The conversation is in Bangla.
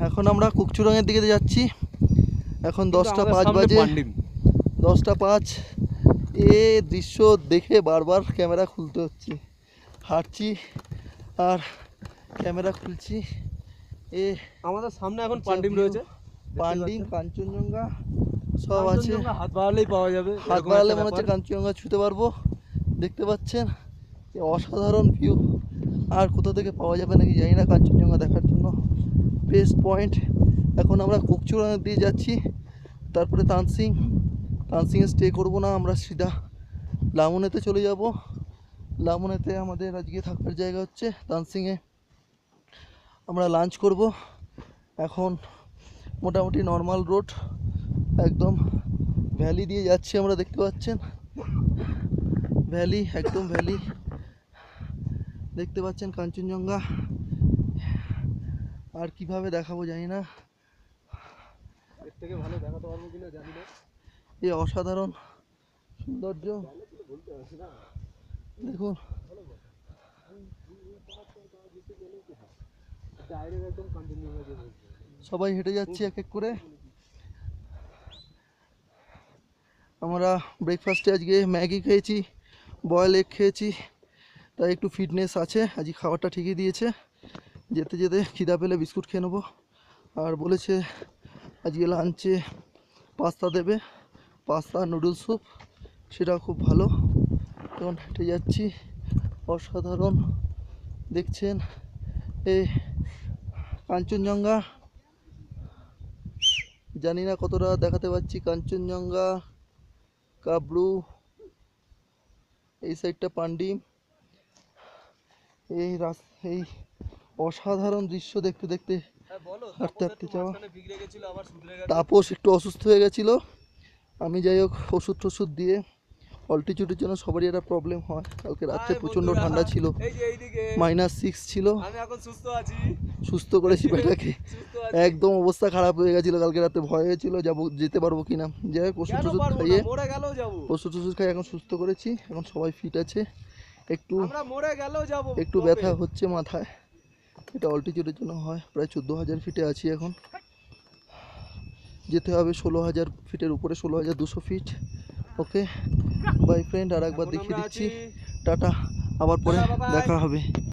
এখন আমরা কুকচুরাঙের দিকে যাচ্ছি। এখন 10টা 5 বাজে, 10টা 5। এ দৃশ্য দেখে বারবার ক্যামেরা খুলতে হচ্ছে। হাঁটছি আর ক্যামেরা খুলছি। আমাদের সামনে এখন পান্ডিম রয়েছে, পান্ডিম, কাঞ্চনজঙ্ঘা সব আছে। হাত বাড়ালেই পাওয়া যাবে, হাত বাড়ালে মনে হচ্ছে কাঞ্চনজঙ্ঘা ছুঁতে পারবো। দেখতে পাচ্ছেন অসাধারণ ভিউ। আর কোথা থেকে পাওয়া যাবে নাকি জানি না কাঞ্চনজঙ্ঘা দেখার জন্য বেস্ট পয়েন্ট। এখন আমরা কুকচুরাঙের দিয়ে যাচ্ছি, তারপরে তানসিংয়ে স্টে করবো না, আমরা সিধা লামুনেতে চলে যাব। লামুনেতে আমাদের আজকে থাকার জায়গা হচ্ছে। তানসিংয়ে আমরা লাঞ্চ করব। এখন মোটামুটি নর্মাল রোড, একদম ভ্যালি দিয়ে যাচ্ছি আমরা, দেখতে পাচ্ছেন ভ্যালি, একদম ভ্যালি দেখতে পাচ্ছেন, কাঞ্চনজঙ্ঘা। আর কিভাবে দেখাবো জানি না, এর থেকে ভালো দেখাতে পারবো কিনা জানি না। এই অসাধারণ সৌন্দর্য দেখুন। সবাই হেঁটে যাচ্ছি এক এক করে। আমরা ব্রেকফাস্টে আজকে ম্যাগি খেয়েছি, বয়েল এগ খেয়েছি, তাই একটু ফিটনেস আছে। আজকে খাবারটা ঠিকই দিয়েছে। যেতে যেতে খিদা পেলে বিস্কুট খেয়ে নেবো। আর বলেছে আজকে লাঞ্চে পাস্তা দেবে, পাস্তা নুডলস স্যুপ, সেটা খুব ভালো। এখন হেঁটে যাচ্ছি, অসাধারণ দেখছেন এই কাঞ্চনজঙ্ঘা। জানি না কতটা দেখাতে পাচ্ছি কাঞ্চনজঙ্ঘা, কাবরু, এই সাইডটা পান্ডিম। এই অসাধারণ দৃশ্য দেখতে দেখতে হাঁটতে হাঁটতে যাওয়া। তাপস একটু অসুস্থ হয়ে গেছিলো। আমি যাই হোক ওষুধ টষুধ দিয়ে, অল্টিটিউডের জন্য সবারই একটা প্রবলেম হয়। কালকে রাত্রে প্রচণ্ড ঠান্ডা ছিল, -6 ছিল। সুস্থ করেছি বেটাকে, একদম অবস্থা খারাপ হয়ে গেছিলো কালকে রাতে, ভয় হয়েছিল যেতে পারবো কিনা। যাই হোক ওষুধ টষুধ খাইয়ে এখন সুস্থ করেছি। এখন সবাই ফিট আছে। একটু ব্যথা হচ্ছে মাথায়, এটা অল্টিটিউডের জন্য হয়। প্রায় 14,000 ফিটে আছি এখন, যেতে হবে 16,000 ফিটের উপরে, 16,200 ফিট। ওকে বাই ফ্রেন্ড, আর একবার দেখিয়ে দিচ্ছি। টাটা, আবার পরে দেখা হবে।